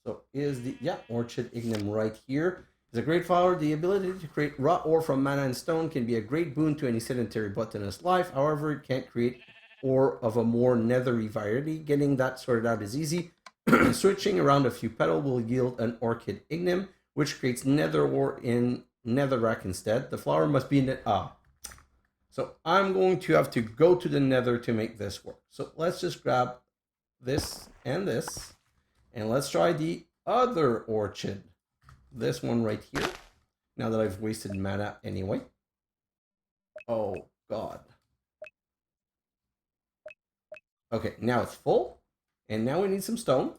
So is the, yeah, orchid ignum right here. It's a great flower. The ability to create raw ore from mana and stone can be a great boon to any sedentary botanist's life. However, it can't create ore of a more nethery variety. Getting that sorted out is easy. Switching around a few petals will yield an orchid ignum, which creates nether ore in netherrack instead. The flower must be in it. So I'm going to have to go to the nether to make this work. So let's just grab this, and let's try the other orchid. This one right here. Now that I've wasted mana anyway. Oh, God. Okay, now it's full. And now we need some stone.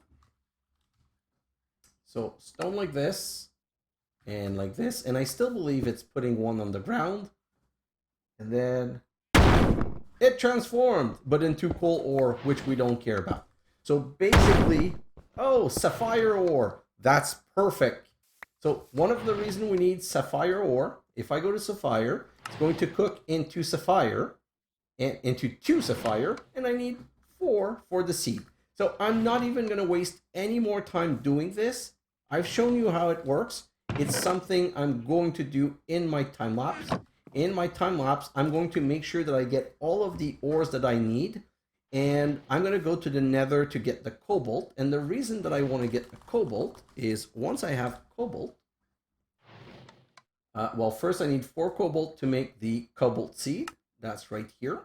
So stone like this and like this, and I still believe it's putting one on the ground. And then it transformed, but into coal ore, which we don't care about. So basically, oh, sapphire ore. That's perfect. So one of the reasons we need sapphire ore, if I go to sapphire, it's going to cook into sapphire, and into 2 sapphire, and I need 4 for the seed. So I'm not even going to waste any more time doing this. I've shown you how it works. It's something I'm going to do in my time lapse. In my time lapse, I'm going to make sure that I get all of the ores that I need, and I'm going to go to the nether to get the cobalt. And the reason that I want to get the cobalt is once I have cobalt, well, first I need 4 cobalt to make the cobalt seed. That's right here.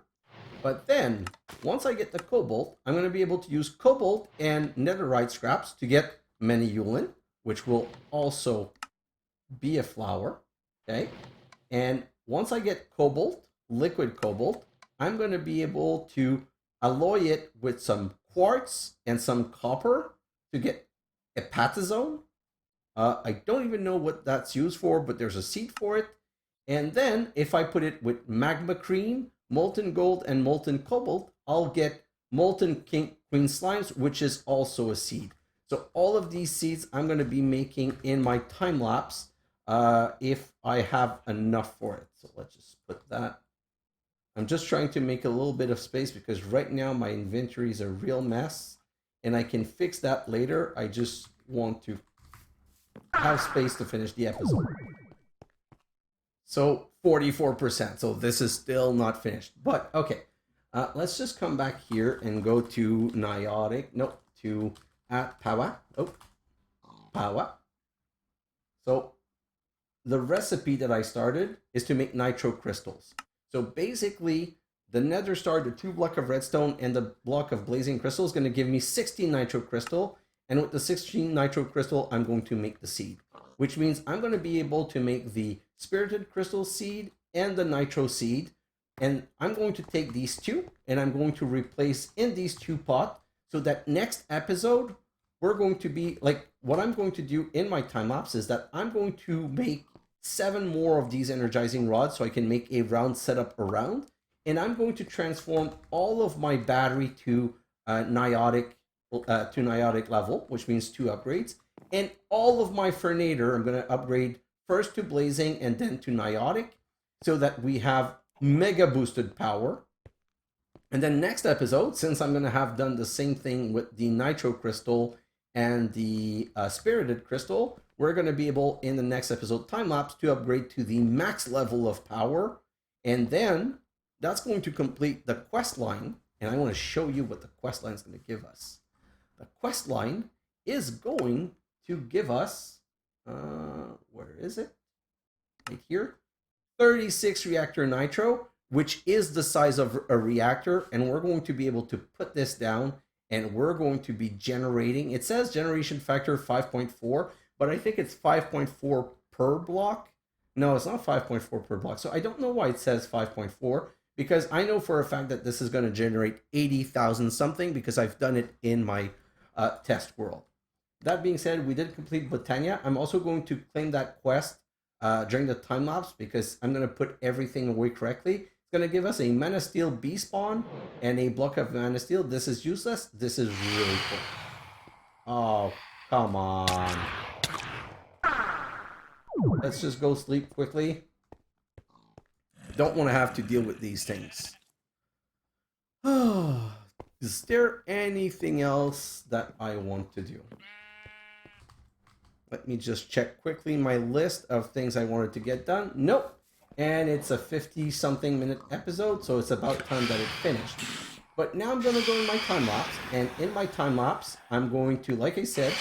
But then, once I get the cobalt, I'm going to be able to use cobalt and netherite scraps to get Meneulen, which will also be a flower. Okay? And once I get cobalt, liquid cobalt, I'm going to be able to alloy it with some quartz and some copper to get hepatazone. I don't even know what that's used for, but there's a seed for it. And then if I put it with magma cream, molten gold, and molten cobalt, I'll get molten queen slimes, which is also a seed. So all of these seeds I'm going to be making in my time lapse if I have enough for it. So let's just put that. I'm just trying to make a little bit of space because right now my inventory is a real mess, and I can fix that later. I just want to have space to finish the episode. So 44%. So this is still not finished. But okay, let's just come back here and go to Niotic. Nope, to at Powah. Oh, Powah. So the recipe that I started is to make nitro crystals. So basically, the Nether Star, the 2 block of redstone, and the block of blazing crystal is going to give me 16 nitro crystal. And with the 16 nitro crystal, I'm going to make the seed, which means I'm going to be able to make the spirited crystal seed and the nitro seed. And I'm going to take these 2 and I'm going to replace in these 2 pots so that next episode, we're going to be like, what I'm going to do in my time lapse is that I'm going to make 7 more of these energizing rods so I can make a round setup around. And I'm going to transform all of my battery to Niotic level, which means 2 upgrades. And all of my Fernator, I'm going to upgrade first to Blazing and then to Niotic so that we have mega boosted power. And then next episode, since I'm going to have done the same thing with the Nitro Crystal and the Spirited Crystal, we're going to be able, in the next episode, time-lapse, to upgrade to the max level of power. And then that's going to complete the quest line. And I want to show you what the quest line is going to give us. The quest line is going to give us, where is it? Right here. 36 reactor nitro, which is the size of a reactor. And we're going to be able to put this down and we're going to be generating. It says generation factor 5.4, but I think it's 5.4 per block. No, it's not 5.4 per block. So I don't know why it says 5.4, because I know for a fact that this is going to generate 80,000 something because I've done it in my test world. That being said, we did complete Botania. I'm also going to claim that quest during the time lapse because I'm going to put everything away correctly. It's going to give us a Mana Steel B spawn and a block of Mana Steel. This is useless. This is really cool. Oh, come on. Let's just go sleep quickly. Don't want to have to deal with these things. Is there anything else that I want to do? Let me just check quickly my list of things I wanted to get done. Nope. And it's a 50-something minute episode, so it's about time that it finished. But now I'm going to go in my time lapse, and in my time lapse, I'm going to, like I said,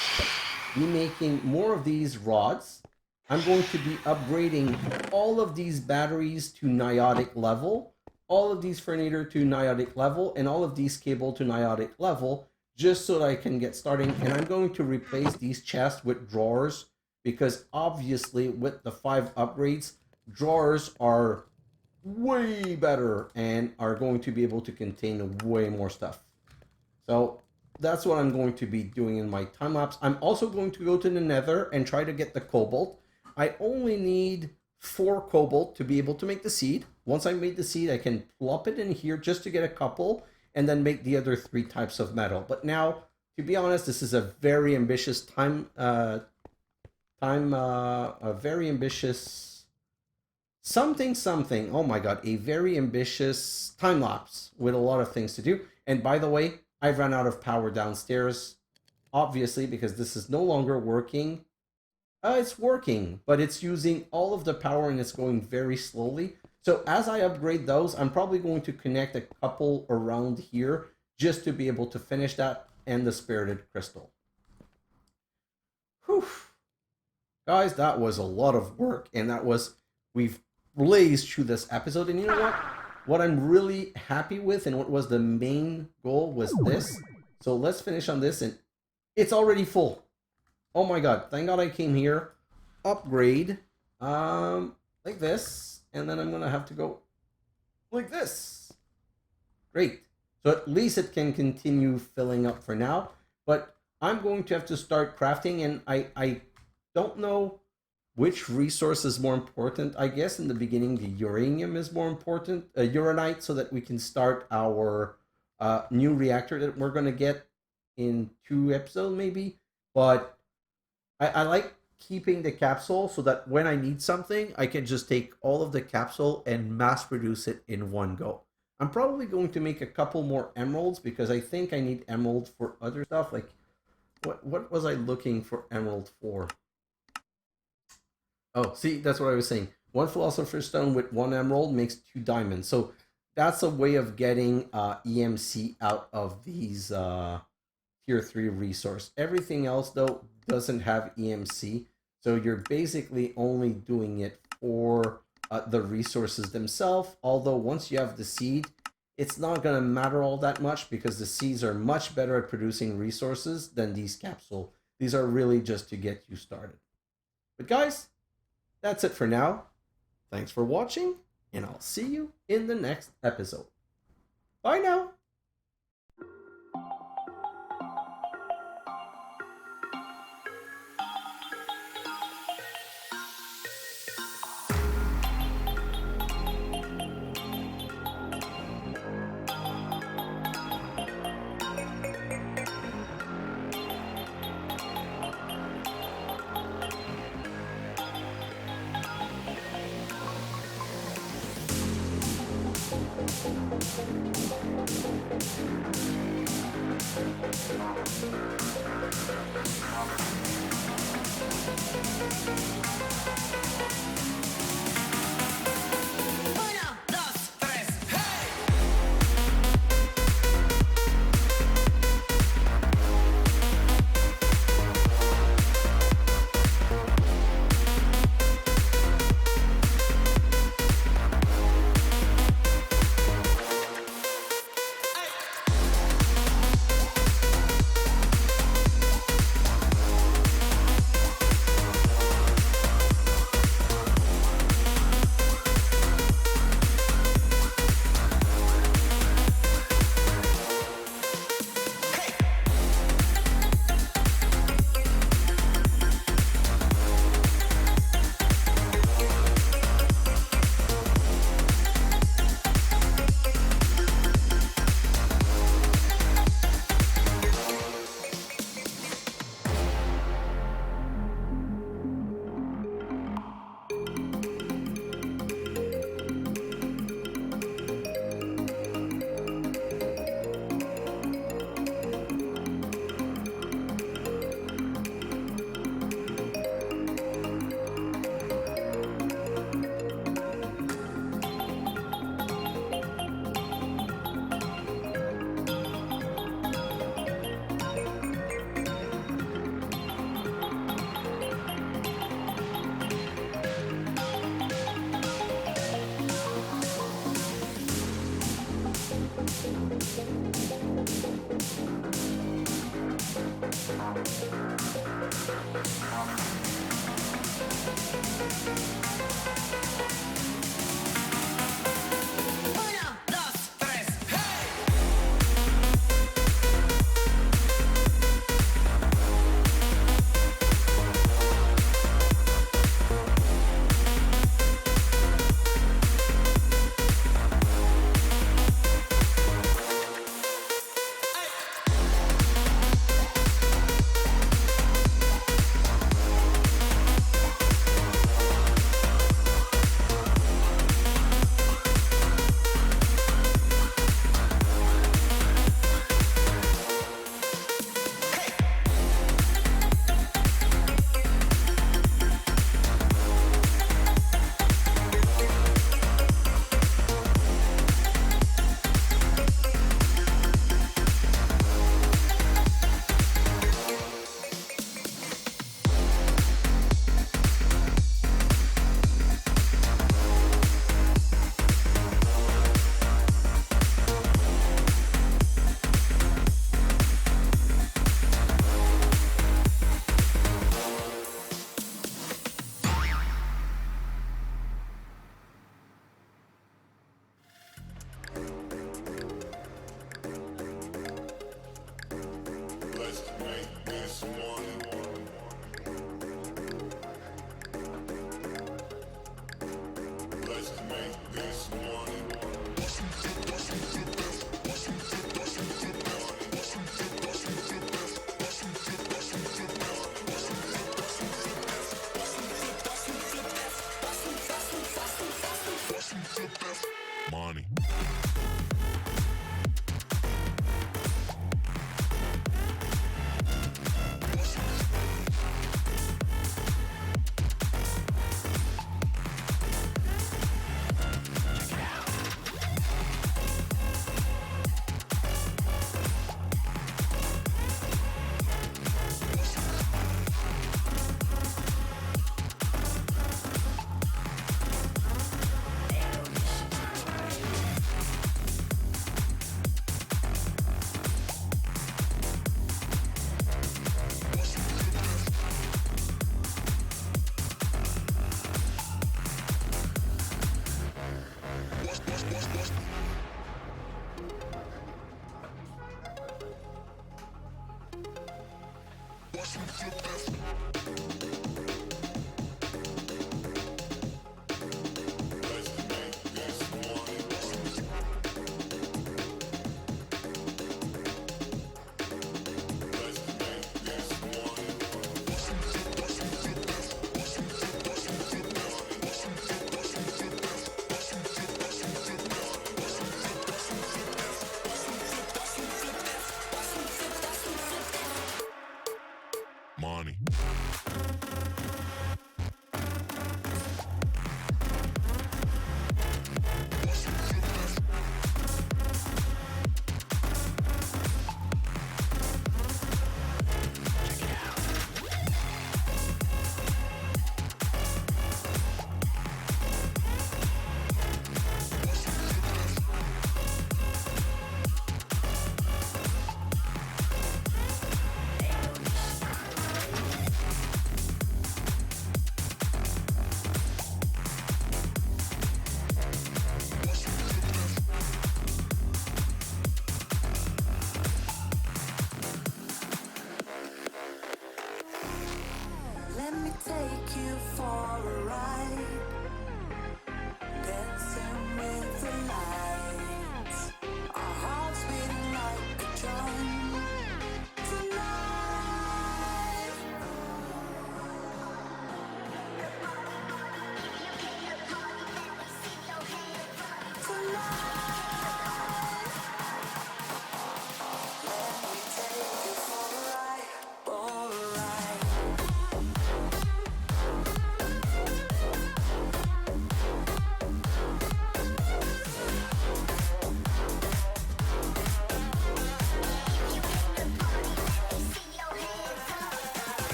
be making more of these rods. I'm going to be upgrading all of these batteries to Niotic level, all of these Fernator to Niotic level, and all of these cable to Niotic level, just so that I can get starting. And I'm going to replace these chests with drawers, because obviously with the 5 upgrades, drawers are way better and are going to be able to contain way more stuff. So that's what I'm going to be doing in my time lapse. I'm also going to go to the Nether and try to get the cobalt. I only need 4 cobalt to be able to make the seed. Once I made the seed, I can plop it in here just to get a couple and then make the other 3 types of metal. But now, to be honest, this is a very ambitious a very ambitious something. Oh my god, a very ambitious time lapse with a lot of things to do. And by the way, I've run out of power downstairs, obviously, because this is no longer working. It's working, but it's using all of the power and it's going very slowly. So as I upgrade those, I'm probably going to connect a couple around here just to be able to finish that and the spirited crystal. Whew. Guys, that was a lot of work, and we've blazed through this episode. And you know what? What I'm really happy with and what was the main goal was this. So let's finish on this, and it's already full. Oh my god, thank god I came here. Upgrade, like this, and then I'm gonna have to go like this. Great. So at least it can continue filling up for now, but I'm going to have to start crafting, and I don't know which resource is more important. I guess in the beginning the uranium is more important, uranite, so that we can start our new reactor that we're going to get in 2 episodes maybe. But I like keeping the capsule so that when I need something, I can just take all of the capsule and mass produce it in one go. I'm probably going to make a couple more emeralds because I think I need emeralds for other stuff. Like, what was I looking for emerald for? Oh, see, that's what I was saying. 1 philosopher's stone with 1 emerald makes 2 diamonds. So that's a way of getting EMC out of these tier 3 resource. Everything else, though, doesn't have EMC. So you're basically only doing it for the resources themselves. Although once you have the seed, it's not going to matter all that much because the seeds are much better at producing resources than these capsules. These are really just to get you started. But guys, that's it for now. Thanks for watching, and I'll see you in the next episode. Bye now.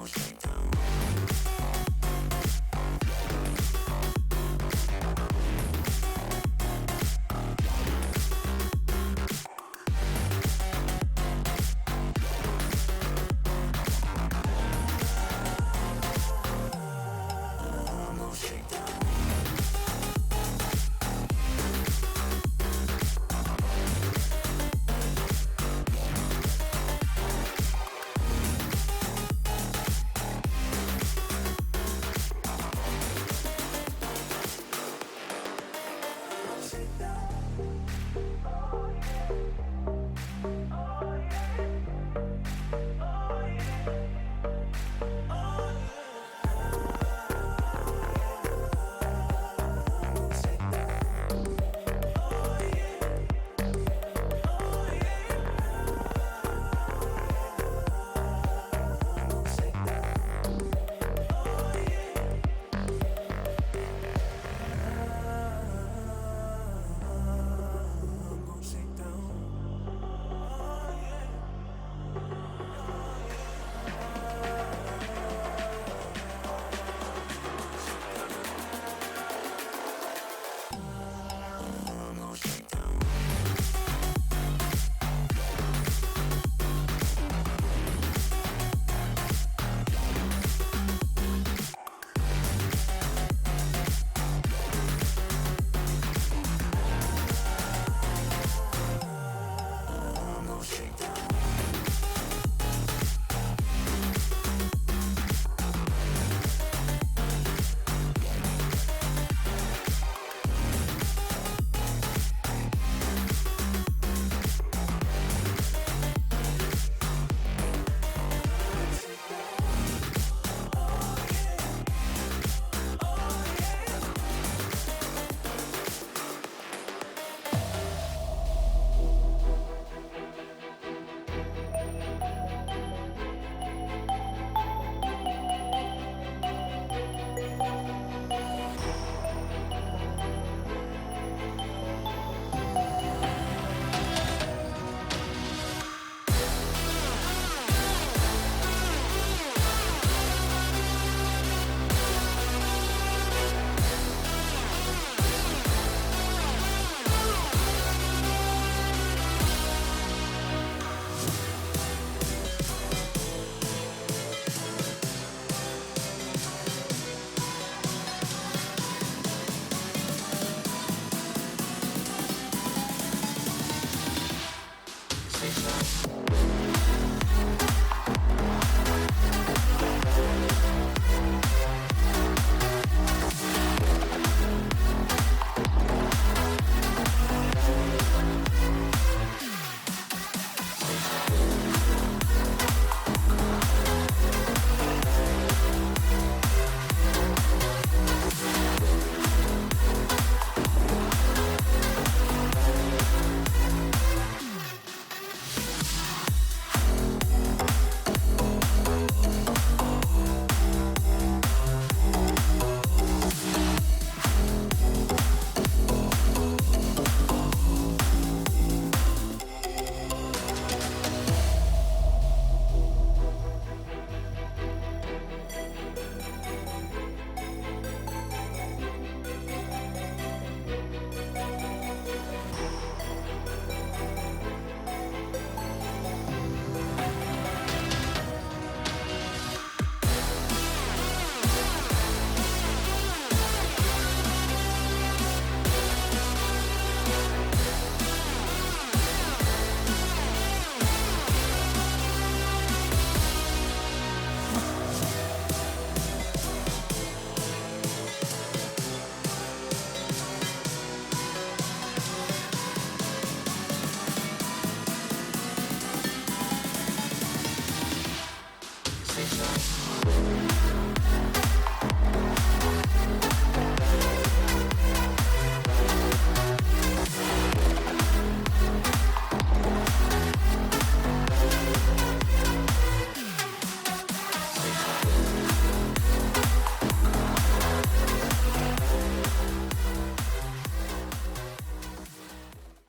shakedown.